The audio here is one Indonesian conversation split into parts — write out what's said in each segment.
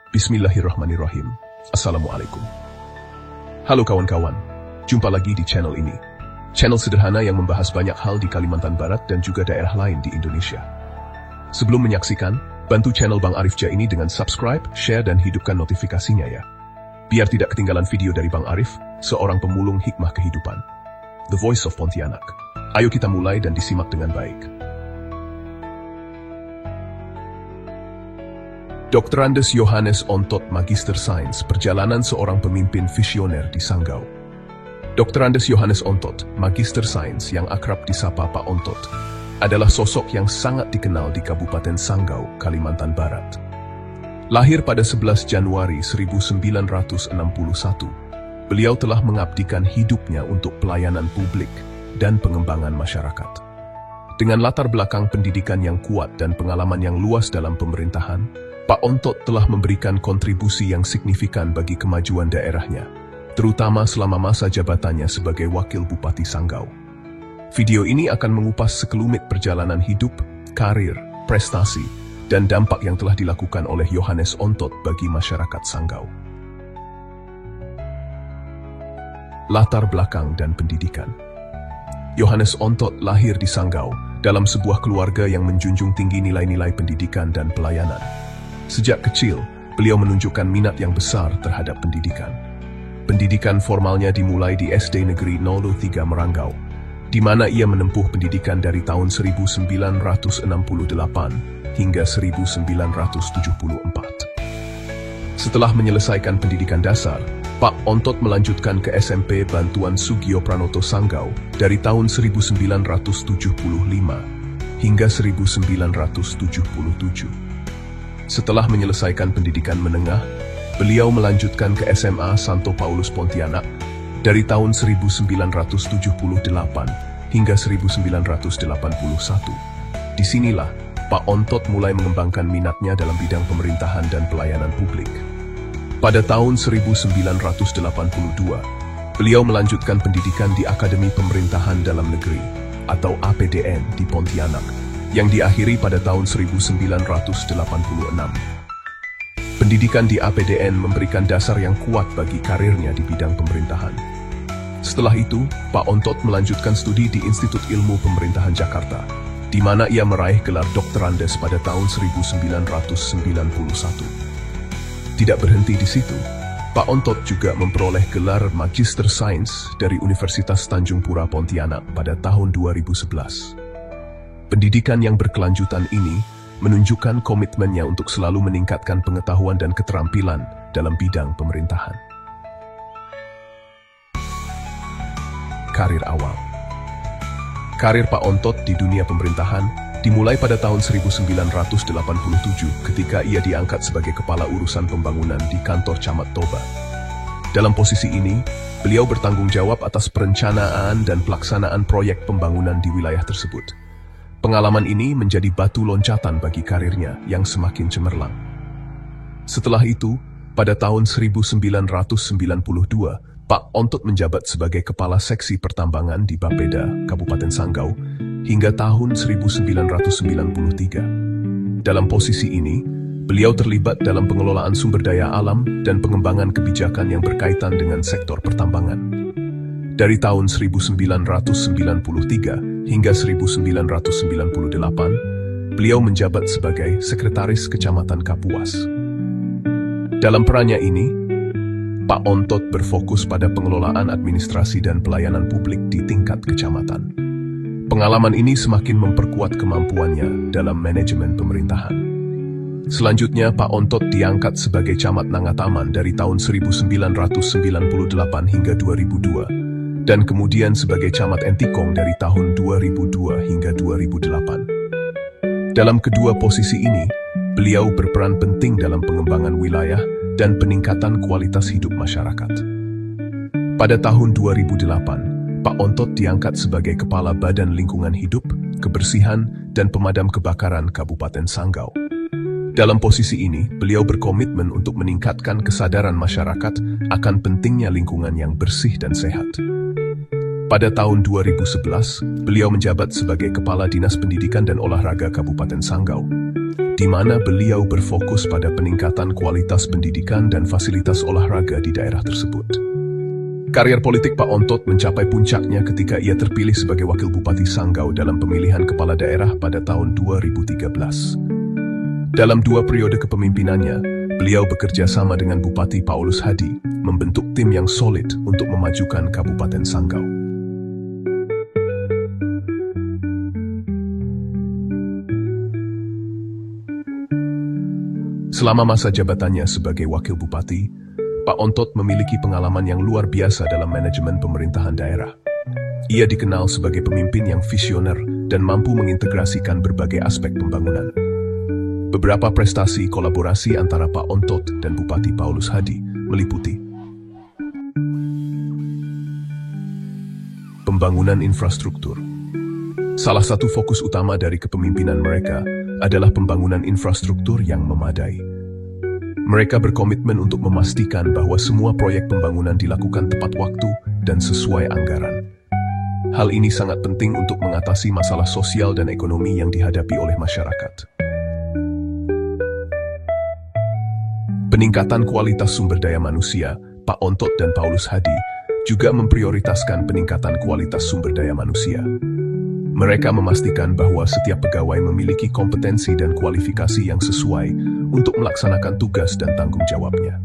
Bismillahirrahmanirrahim. Assalamualaikum. Halo kawan-kawan, jumpa lagi di channel ini. Channel sederhana yang membahas banyak hal di Kalimantan Barat dan juga daerah lain di Indonesia. Sebelum menyaksikan, bantu channel Bang Arif Jah ini dengan subscribe, share, dan hidupkan notifikasinya ya. Biar tidak ketinggalan video dari Bang Arif, seorang pemulung hikmah kehidupan. The Voice of Pontianak. Ayo kita mulai dan disimak dengan baik. Dr. Andes Yohanes Ontot, Magister Sains, perjalanan seorang pemimpin visioner di Sanggau. Dr. Andes Yohanes Ontot, Magister Sains yang akrab disapa Pak Ontot, adalah sosok yang sangat dikenal di Kabupaten Sanggau, Kalimantan Barat. Lahir pada 11 Januari 1961, beliau telah mengabdikan hidupnya untuk pelayanan publik dan pengembangan masyarakat. Dengan latar belakang pendidikan yang kuat dan pengalaman yang luas dalam pemerintahan, Pak Ontot telah memberikan kontribusi yang signifikan bagi kemajuan daerahnya, terutama selama masa jabatannya sebagai Wakil Bupati Sanggau. Video ini akan mengupas sekelumit perjalanan hidup, karir, prestasi, dan dampak yang telah dilakukan oleh Yohanes Ontot bagi masyarakat Sanggau. Latar belakang dan pendidikan. Yohanes Ontot lahir di Sanggau dalam sebuah keluarga yang menjunjung tinggi nilai-nilai pendidikan dan pelayanan. Sejak kecil, beliau menunjukkan minat yang besar terhadap pendidikan. Pendidikan formalnya dimulai di SD Negeri 03 Meranggau, di mana ia menempuh pendidikan dari tahun 1968 hingga 1974. Setelah menyelesaikan pendidikan dasar, Pak Ontot melanjutkan ke SMP Bantuan Sugio Pranoto Sanggau dari tahun 1975 hingga 1977. Setelah menyelesaikan pendidikan menengah, beliau melanjutkan ke SMA Santo Paulus Pontianak dari tahun 1978 hingga 1981. Disinilah Pak Ontot mulai mengembangkan minatnya dalam bidang pemerintahan dan pelayanan publik. Pada tahun 1982, beliau melanjutkan pendidikan di Akademi Pemerintahan Dalam Negeri atau APDN di Pontianak, yang diakhiri pada tahun 1986. Pendidikan di APDN memberikan dasar yang kuat bagi karirnya di bidang pemerintahan. Setelah itu, Pak Ontot melanjutkan studi di Institut Ilmu Pemerintahan Jakarta, di mana ia meraih gelar Doktorandes pada tahun 1991. Tidak berhenti di situ, Pak Ontot juga memperoleh gelar Magister Sains dari Universitas Tanjung Pura Pontianak pada tahun 2011. Pendidikan yang berkelanjutan ini menunjukkan komitmennya untuk selalu meningkatkan pengetahuan dan keterampilan dalam bidang pemerintahan. Karir awal. Karir Pak Ontot di dunia pemerintahan dimulai pada tahun 1987 ketika ia diangkat sebagai Kepala Urusan Pembangunan di kantor Camat Toba. Dalam posisi ini, beliau bertanggung jawab atas perencanaan dan pelaksanaan proyek pembangunan di wilayah tersebut. Pengalaman ini menjadi batu loncatan bagi karirnya yang semakin cemerlang. Setelah itu, pada tahun 1992, Pak Ontot menjabat sebagai Kepala Seksi Pertambangan di Bapeda, Kabupaten Sanggau, hingga tahun 1993. Dalam posisi ini, beliau terlibat dalam pengelolaan sumber daya alam dan pengembangan kebijakan yang berkaitan dengan sektor pertambangan. Dari tahun 1993 hingga 1998, beliau menjabat sebagai Sekretaris Kecamatan Kapuas. Dalam perannya ini, Pak Ontot berfokus pada pengelolaan administrasi dan pelayanan publik di tingkat kecamatan. Pengalaman ini semakin memperkuat kemampuannya dalam manajemen pemerintahan. Selanjutnya, Pak Ontot diangkat sebagai Camat Nangataman dari tahun 1998 hingga 2002. Dan kemudian sebagai Camat Entikong dari tahun 2002 hingga 2008. Dalam kedua posisi ini, beliau berperan penting dalam pengembangan wilayah dan peningkatan kualitas hidup masyarakat. Pada tahun 2008, Pak Ontot diangkat sebagai Kepala Badan Lingkungan Hidup, Kebersihan, dan Pemadam Kebakaran Kabupaten Sanggau. Dalam posisi ini, beliau berkomitmen untuk meningkatkan kesadaran masyarakat akan pentingnya lingkungan yang bersih dan sehat. Pada tahun 2011, beliau menjabat sebagai Kepala Dinas Pendidikan dan Olahraga Kabupaten Sanggau. di mana beliau berfokus pada peningkatan kualitas pendidikan dan fasilitas olahraga di daerah tersebut. Karier politik Pak Ontot mencapai puncaknya ketika ia terpilih sebagai Wakil Bupati Sanggau dalam pemilihan kepala daerah pada tahun 2013. Dalam 2 periode kepemimpinannya, beliau bekerja sama dengan Bupati Paulus Hadi, membentuk tim yang solid untuk memajukan Kabupaten Sanggau. Selama masa jabatannya sebagai Wakil Bupati, Pak Ontot memiliki pengalaman yang luar biasa dalam manajemen pemerintahan daerah. Ia dikenal sebagai pemimpin yang visioner dan mampu mengintegrasikan berbagai aspek pembangunan. Beberapa prestasi kolaborasi antara Pak Ontot dan Bupati Paulus Hadi meliputi pembangunan infrastruktur. Salah satu fokus utama dari kepemimpinan mereka adalah pembangunan infrastruktur yang memadai. Mereka berkomitmen untuk memastikan bahwa semua proyek pembangunan dilakukan tepat waktu dan sesuai anggaran. Hal ini sangat penting untuk mengatasi masalah sosial dan ekonomi yang dihadapi oleh masyarakat. Peningkatan kualitas sumber daya manusia, Pak Ontot dan Paulus Hadi juga memprioritaskan peningkatan kualitas sumber daya manusia. Mereka memastikan bahwa setiap pegawai memiliki kompetensi dan kualifikasi yang sesuai untuk melaksanakan tugas dan tanggung jawabnya.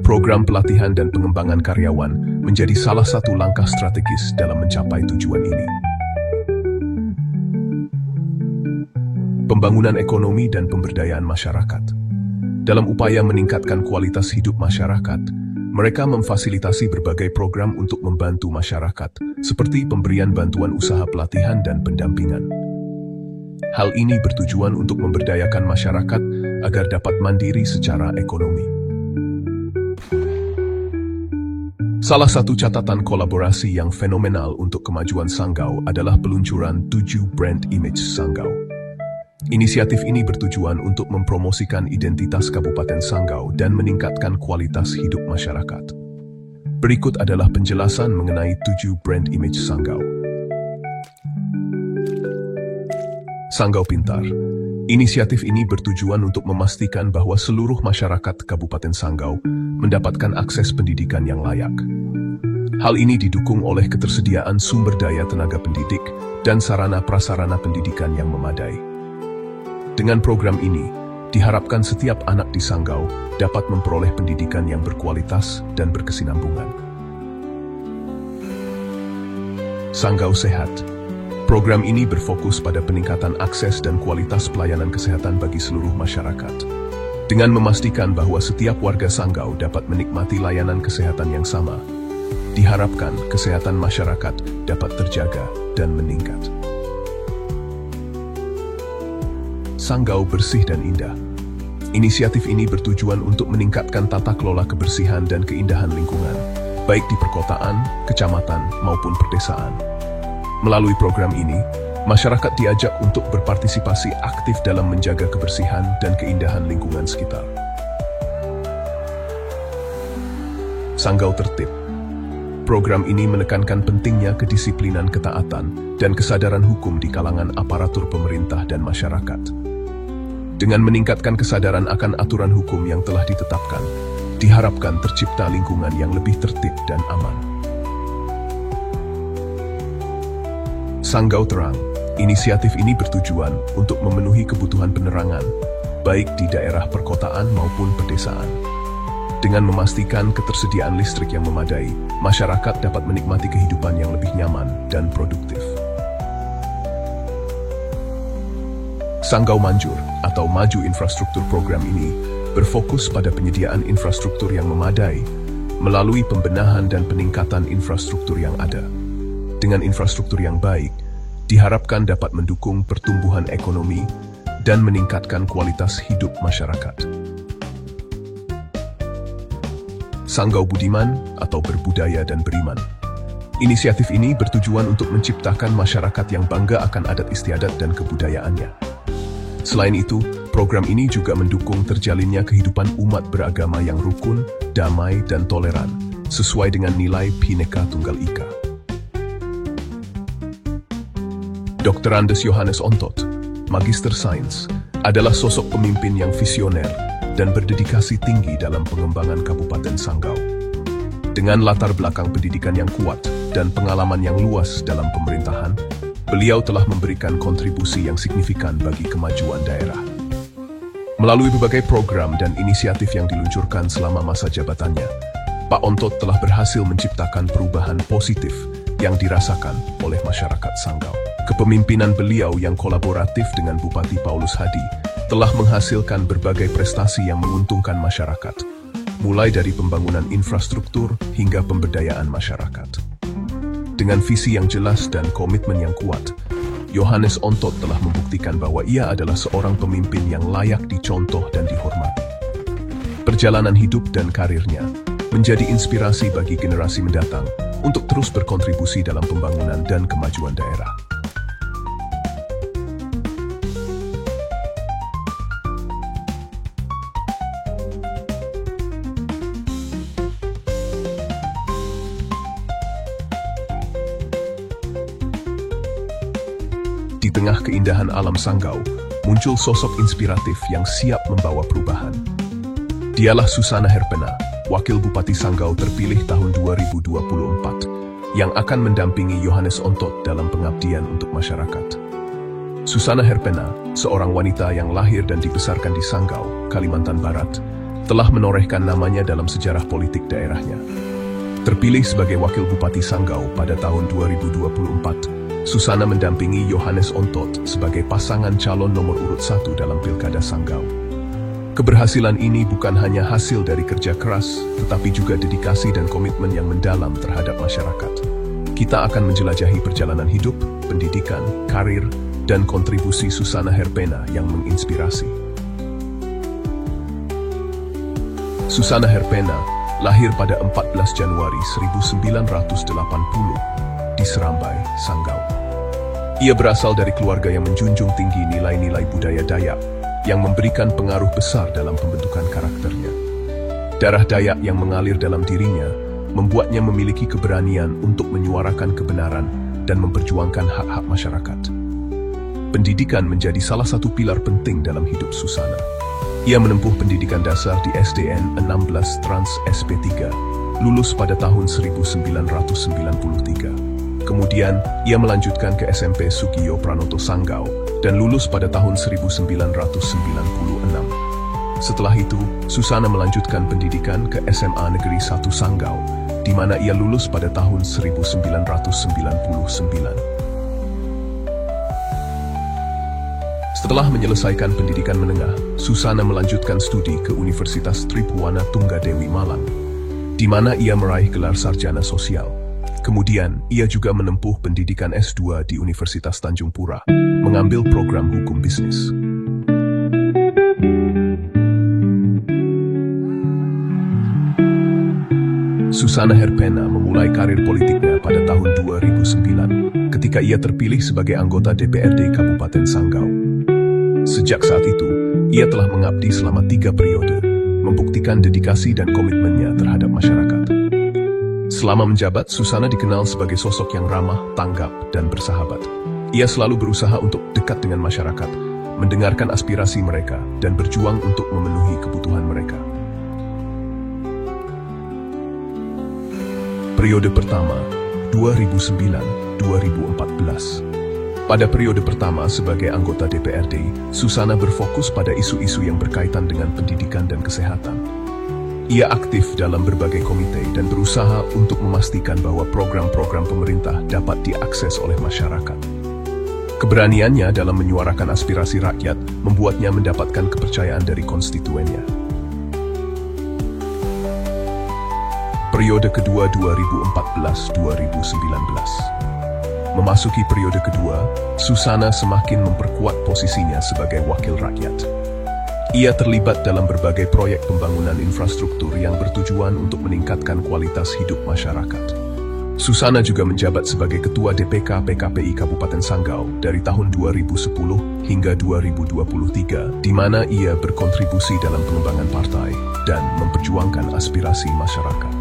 Program pelatihan dan pengembangan karyawan menjadi salah satu langkah strategis dalam mencapai tujuan ini. Pembangunan ekonomi dan pemberdayaan masyarakat. Dalam upaya meningkatkan kualitas hidup masyarakat, mereka memfasilitasi berbagai program untuk membantu masyarakat, seperti pemberian bantuan usaha pelatihan dan pendampingan. Hal ini bertujuan untuk memberdayakan masyarakat agar dapat mandiri secara ekonomi. Salah satu catatan kolaborasi yang fenomenal untuk kemajuan Sanggau adalah peluncuran 7 brand image Sanggau. Inisiatif ini bertujuan untuk mempromosikan identitas Kabupaten Sanggau dan meningkatkan kualitas hidup masyarakat. Berikut adalah penjelasan mengenai 7 brand image Sanggau. Sanggau Pintar. Inisiatif ini bertujuan untuk memastikan bahwa seluruh masyarakat Kabupaten Sanggau mendapatkan akses pendidikan yang layak. Hal ini didukung oleh ketersediaan sumber daya tenaga pendidik dan sarana-prasarana pendidikan yang memadai. Dengan program ini, diharapkan setiap anak di Sanggau dapat memperoleh pendidikan yang berkualitas dan berkesinambungan. Sanggau Sehat. Program ini berfokus pada peningkatan akses dan kualitas pelayanan kesehatan bagi seluruh masyarakat. Dengan memastikan bahwa setiap warga Sanggau dapat menikmati layanan kesehatan yang sama, diharapkan kesehatan masyarakat dapat terjaga dan meningkat. Sanggau Bersih dan Indah. Inisiatif ini bertujuan untuk meningkatkan tata kelola kebersihan dan keindahan lingkungan, baik di perkotaan, kecamatan, maupun perdesaan. Melalui program ini, masyarakat diajak untuk berpartisipasi aktif dalam menjaga kebersihan dan keindahan lingkungan sekitar. Sanggau Tertib. Program ini menekankan pentingnya kedisiplinan ketaatan dan kesadaran hukum di kalangan aparatur pemerintah dan masyarakat. Dengan meningkatkan kesadaran akan aturan hukum yang telah ditetapkan, diharapkan tercipta lingkungan yang lebih tertib dan aman. Sanggau Terang. Inisiatif ini bertujuan untuk memenuhi kebutuhan penerangan, baik di daerah perkotaan maupun pedesaan. Dengan memastikan ketersediaan listrik yang memadai, masyarakat dapat menikmati kehidupan yang lebih nyaman dan produktif. Sanggau Manjur atau Maju Infrastruktur program ini berfokus pada penyediaan infrastruktur yang memadai melalui pembenahan dan peningkatan infrastruktur yang ada. Dengan infrastruktur yang baik, diharapkan dapat mendukung pertumbuhan ekonomi dan meningkatkan kualitas hidup masyarakat. Sanggau Budiman atau Berbudaya dan Beriman. Inisiatif ini bertujuan untuk menciptakan masyarakat yang bangga akan adat istiadat dan kebudayaannya. Selain itu, program ini juga mendukung terjalinnya kehidupan umat beragama yang rukun, damai, dan toleran, sesuai dengan nilai Bhinneka Tunggal Ika. Dr. Andes Yohanes Ontot, Magister Sains, adalah sosok pemimpin yang visioner dan berdedikasi tinggi dalam pengembangan Kabupaten Sanggau. Dengan latar belakang pendidikan yang kuat dan pengalaman yang luas dalam pemerintahan, beliau telah memberikan kontribusi yang signifikan bagi kemajuan daerah. Melalui berbagai program dan inisiatif yang diluncurkan selama masa jabatannya, Pak Ontot telah berhasil menciptakan perubahan positif yang dirasakan oleh masyarakat Sanggau. Kepemimpinan beliau yang kolaboratif dengan Bupati Paulus Hadi telah menghasilkan berbagai prestasi yang menguntungkan masyarakat, mulai dari pembangunan infrastruktur hingga pemberdayaan masyarakat. Dengan visi yang jelas dan komitmen yang kuat, Yohanes Ontot telah membuktikan bahwa ia adalah seorang pemimpin yang layak dicontoh dan dihormati. Perjalanan hidup dan karirnya menjadi inspirasi bagi generasi mendatang untuk terus berkontribusi dalam pembangunan dan kemajuan daerah. Di tengah keindahan alam Sanggau, muncul sosok inspiratif yang siap membawa perubahan. Dialah Susana Herpena, Wakil Bupati Sanggau terpilih tahun 2024, yang akan mendampingi Yohanes Ontot dalam pengabdian untuk masyarakat. Susana Herpena, seorang wanita yang lahir dan dibesarkan di Sanggau, Kalimantan Barat, telah menorehkan namanya dalam sejarah politik daerahnya. Terpilih sebagai Wakil Bupati Sanggau pada tahun 2024, Susana mendampingi Yohanes Ontot sebagai pasangan calon nomor urut 1 dalam Pilkada Sanggau. Keberhasilan ini bukan hanya hasil dari kerja keras, tetapi juga dedikasi dan komitmen yang mendalam terhadap masyarakat. Kita akan menjelajahi perjalanan hidup, pendidikan, karir, dan kontribusi Susana Herpena yang menginspirasi. Susana Herpena lahir pada 14 Januari 1980 di Serambai, Sanggau. Ia berasal dari keluarga yang menjunjung tinggi nilai-nilai budaya Dayak yang memberikan pengaruh besar dalam pembentukan karakternya. Darah Dayak yang mengalir dalam dirinya membuatnya memiliki keberanian untuk menyuarakan kebenaran dan memperjuangkan hak-hak masyarakat. Pendidikan menjadi salah satu pilar penting dalam hidup Susana. Ia menempuh pendidikan dasar di SDN 16 Trans SP3, lulus pada tahun 1993. Kemudian, ia melanjutkan ke SMP Sukiyo Pranoto Sanggau dan lulus pada tahun 1996. Setelah itu, Susana melanjutkan pendidikan ke SMA Negeri 1 Sanggau, di mana ia lulus pada tahun 1999. Setelah menyelesaikan pendidikan menengah, Susana melanjutkan studi ke Universitas Tribhuwana Tunggadewi Malang, di mana ia meraih gelar sarjana sosial. Kemudian, ia juga menempuh pendidikan S2 di Universitas Tanjung Pura, mengambil program hukum bisnis. Susana Herpena memulai karir politiknya pada tahun 2009, ketika ia terpilih sebagai anggota DPRD Kabupaten Sanggau. Sejak saat itu, ia telah mengabdi selama 3 periode, membuktikan dedikasi dan komitmennya terhadap masyarakat. Selama menjabat, Susana dikenal sebagai sosok yang ramah, tanggap, dan bersahabat. Ia selalu berusaha untuk dekat dengan masyarakat, mendengarkan aspirasi mereka, dan berjuang untuk memenuhi kebutuhan mereka. Periode pertama, 2009-2014. Pada periode pertama sebagai anggota DPRD, Susana berfokus pada isu-isu yang berkaitan dengan pendidikan dan kesehatan. Ia aktif dalam berbagai komite dan berusaha untuk memastikan bahwa program-program pemerintah dapat diakses oleh masyarakat. Keberaniannya dalam menyuarakan aspirasi rakyat membuatnya mendapatkan kepercayaan dari konstituennya. Periode kedua 2014-2019. Memasuki periode kedua, Susana semakin memperkuat posisinya sebagai wakil rakyat. Ia terlibat dalam berbagai proyek pembangunan infrastruktur yang bertujuan untuk meningkatkan kualitas hidup masyarakat. Susana juga menjabat sebagai Ketua DPK PKPI Kabupaten Sanggau dari tahun 2010 hingga 2023, di mana ia berkontribusi dalam pengembangan partai dan memperjuangkan aspirasi masyarakat.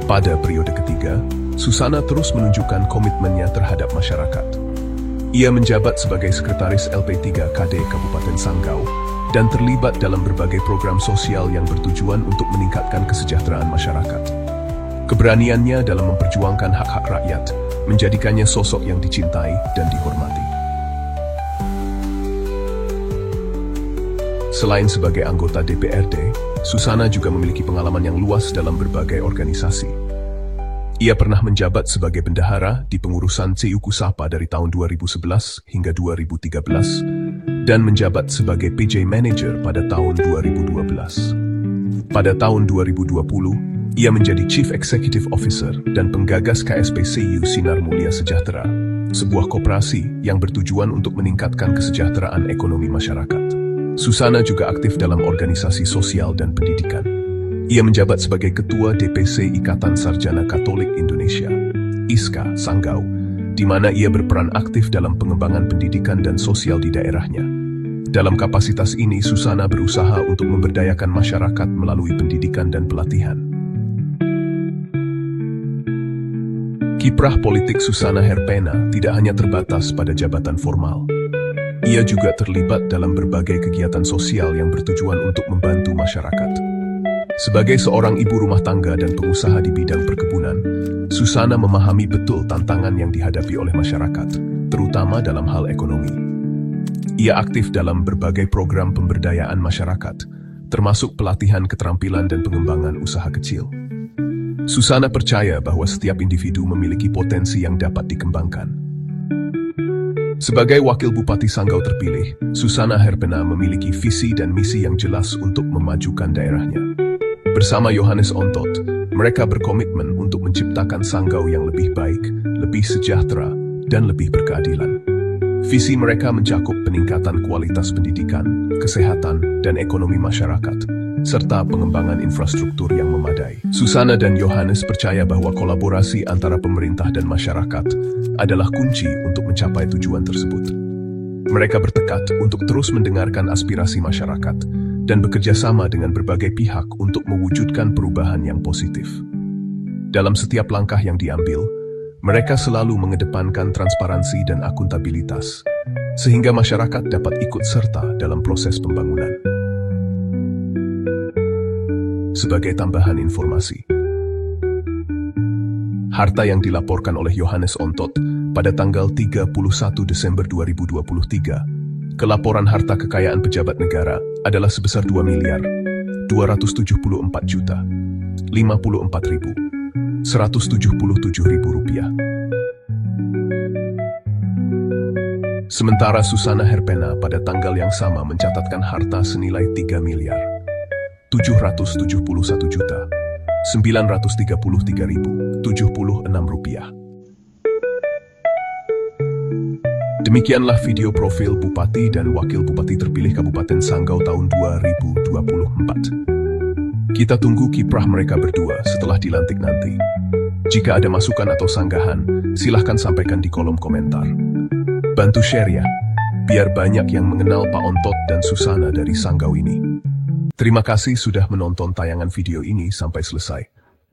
Pada periode ketiga, Susana terus menunjukkan komitmennya terhadap masyarakat. Ia menjabat sebagai Sekretaris LP3KD Kabupaten Sanggau dan terlibat dalam berbagai program sosial yang bertujuan untuk meningkatkan kesejahteraan masyarakat. Keberaniannya dalam memperjuangkan hak-hak rakyat menjadikannya sosok yang dicintai dan dihormati. Selain sebagai anggota DPRD, Susana juga memiliki pengalaman yang luas dalam berbagai organisasi. Ia pernah menjabat sebagai bendahara di pengurusan CU Kusapa dari tahun 2011 hingga 2013 dan menjabat sebagai PJ Manager pada tahun 2012. Pada tahun 2020, ia menjadi Chief Executive Officer dan penggagas KSP CU Sinar Mulia Sejahtera, sebuah koperasi yang bertujuan untuk meningkatkan kesejahteraan ekonomi masyarakat. Susana juga aktif dalam organisasi sosial dan pendidikan. Ia menjabat sebagai Ketua DPC Ikatan Sarjana Katolik Indonesia, ISKA, Sanggau, di mana ia berperan aktif dalam pengembangan pendidikan dan sosial di daerahnya. Dalam kapasitas ini, Susana berusaha untuk memberdayakan masyarakat melalui pendidikan dan pelatihan. Kiprah politik Susana Herpena tidak hanya terbatas pada jabatan formal. Ia juga terlibat dalam berbagai kegiatan sosial yang bertujuan untuk membantu masyarakat. Sebagai seorang ibu rumah tangga dan pengusaha di bidang perkebunan, Susana memahami betul tantangan yang dihadapi oleh masyarakat, terutama dalam hal ekonomi. Ia aktif dalam berbagai program pemberdayaan masyarakat, termasuk pelatihan keterampilan dan pengembangan usaha kecil. Susana percaya bahwa setiap individu memiliki potensi yang dapat dikembangkan. Sebagai Wakil Bupati Sanggau terpilih, Susana Herpena memiliki visi dan misi yang jelas untuk memajukan daerahnya. Bersama Yohanes Ontot, mereka berkomitmen untuk menciptakan Sanggau yang lebih baik, lebih sejahtera, dan lebih berkeadilan. Visi mereka mencakup peningkatan kualitas pendidikan, kesehatan, dan ekonomi masyarakat, serta pengembangan infrastruktur yang memadai. Susana dan Yohanes percaya bahwa kolaborasi antara pemerintah dan masyarakat adalah kunci untuk mencapai tujuan tersebut. Mereka bertekad untuk terus mendengarkan aspirasi masyarakat dan bekerja sama dengan berbagai pihak untuk mewujudkan perubahan yang positif. Dalam setiap langkah yang diambil, mereka selalu mengedepankan transparansi dan akuntabilitas, sehingga masyarakat dapat ikut serta dalam proses pembangunan. Sebagai tambahan informasi, harta yang dilaporkan oleh Yohanes Ontot pada tanggal 31 Desember 2023 ke laporan harta kekayaan pejabat negara adalah sebesar 2.274.054.177.000 rupiah. Sementara Susana Herpena pada tanggal yang sama mencatatkan harta senilai 3.771.933.076 rupiah. Demikianlah video profil Bupati dan Wakil Bupati terpilih Kabupaten Sanggau tahun 2024. Kita tunggu kiprah mereka berdua setelah dilantik nanti. Jika ada masukan atau sanggahan, silahkan sampaikan di kolom komentar. Bantu share ya, biar banyak yang mengenal Pak Ontot dan Susana dari Sanggau ini. Terima kasih sudah menonton tayangan video ini sampai selesai.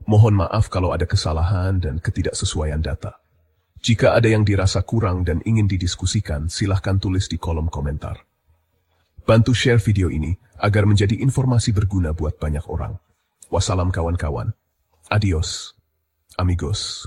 Mohon maaf kalau ada kesalahan dan ketidaksesuaian data. Jika ada yang dirasa kurang dan ingin didiskusikan, silahkan tulis di kolom komentar. Bantu share video ini agar menjadi informasi berguna buat banyak orang. Wassalam kawan-kawan. Adios, amigos.